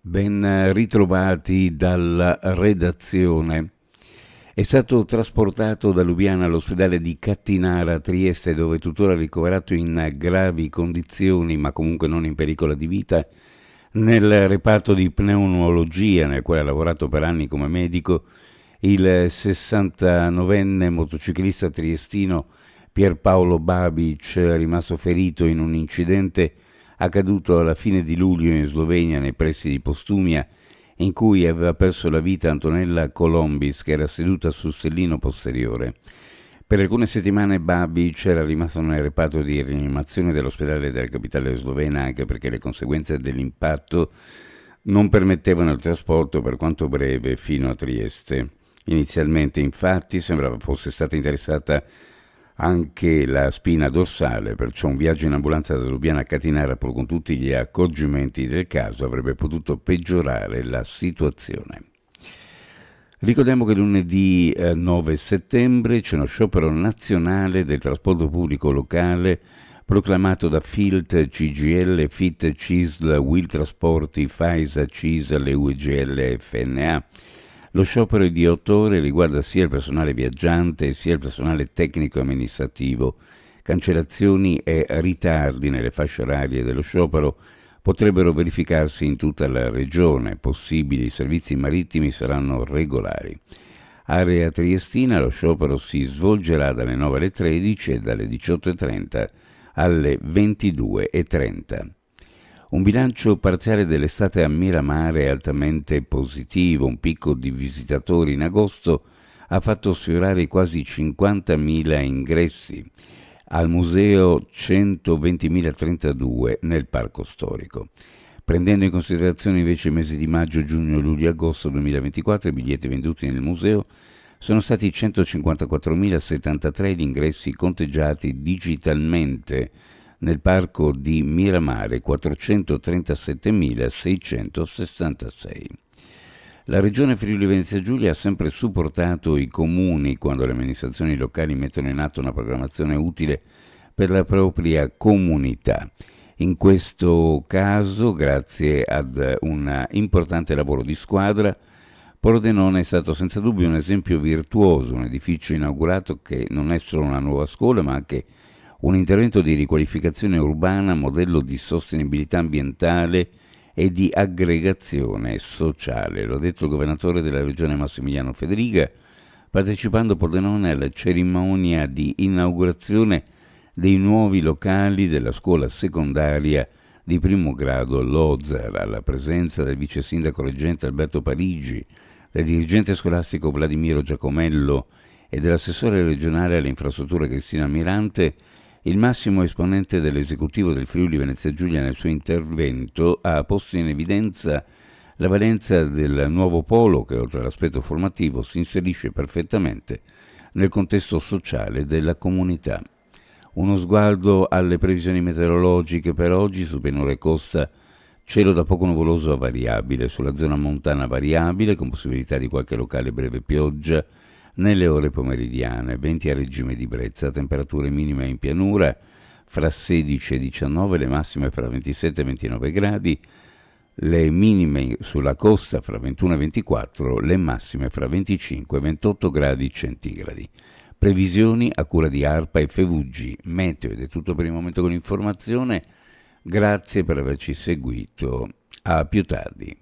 Ben ritrovati dalla redazione. È stato trasportato da Lubiana all'ospedale di Cattinara a Trieste, dove è tuttora ricoverato in gravi condizioni, ma comunque non in pericolo di vita, nel reparto di pneumologia, nel quale ha lavorato per anni come medico, il 69enne motociclista triestino Pierpaolo Babic, rimasto ferito in un incidente accaduto alla fine di luglio in Slovenia, nei pressi di Postumia, in cui aveva perso la vita Antonella Colombis, che era seduta sul sellino posteriore. Per alcune settimane Babic era rimasto nel reparto di rianimazione dell'ospedale della capitale slovena, anche perché le conseguenze dell'impatto non permettevano il trasporto, per quanto breve, fino a Trieste. Inizialmente, infatti, sembrava fosse stata interessata anche la spina dorsale, perciò un viaggio in ambulanza da Lubiana a Cattinara, pur con tutti gli accorgimenti del caso, avrebbe potuto peggiorare la situazione. Ricordiamo che lunedì 9 settembre c'è uno sciopero nazionale del trasporto pubblico locale proclamato da FILT, CGL, FIT, CISL, Will Trasporti, FAISA, CISL e UGL e FNA. Lo sciopero di 8 ore riguarda sia il personale viaggiante sia il personale tecnico-amministrativo. Cancellazioni e ritardi nelle fasce orarie dello sciopero potrebbero verificarsi in tutta la regione. Possibili servizi marittimi saranno regolari. Area triestina, lo sciopero si svolgerà dalle 9 alle 13 e dalle 18.30 alle 22.30. Un bilancio parziale dell'estate a Miramare è altamente positivo. Un picco di visitatori in agosto ha fatto sfiorare i quasi 50.000 ingressi. Al museo 120.032 nel parco storico. Prendendo in considerazione invece i mesi di maggio, giugno, luglio e agosto 2024, i biglietti venduti nel museo sono stati 154.073 gli ingressi conteggiati digitalmente. Nel parco di Miramare 437.666. La Regione Friuli Venezia Giulia ha sempre supportato i comuni quando le amministrazioni locali mettono in atto una programmazione utile per la propria comunità. In questo caso, grazie ad un importante lavoro di squadra, Pordenone è stato senza dubbio un esempio virtuoso, un edificio inaugurato che non è solo una nuova scuola, ma anche un intervento di riqualificazione urbana, modello di sostenibilità ambientale e di aggregazione sociale. Lo ha detto il governatore della regione Massimiliano Federica, partecipando a Pordenone alla cerimonia di inaugurazione dei nuovi locali della scuola secondaria di primo grado Lozar, alla presenza del vice sindaco reggente Alberto Parigi, del dirigente scolastico Vladimiro Giacomello e dell'assessore regionale alle infrastrutture Cristina Mirante. Il massimo esponente dell'esecutivo del Friuli Venezia Giulia nel suo intervento ha posto in evidenza la valenza del nuovo polo che, oltre all'aspetto formativo, si inserisce perfettamente nel contesto sociale della comunità. Uno sguardo alle previsioni meteorologiche per oggi: su pianura e costa cielo da poco nuvoloso a variabile, sulla zona montana variabile con possibilità di qualche locale breve pioggia nelle ore pomeridiane, venti a regime di brezza, temperature minime in pianura fra 16 e 19, le massime fra 27 e 29 gradi, le minime sulla costa fra 21 e 24, le massime fra 25 e 28 gradi centigradi. Previsioni a cura di ARPA e FVG Meteo. Ed è tutto per il momento con l'informazione. Grazie per averci seguito. A più tardi.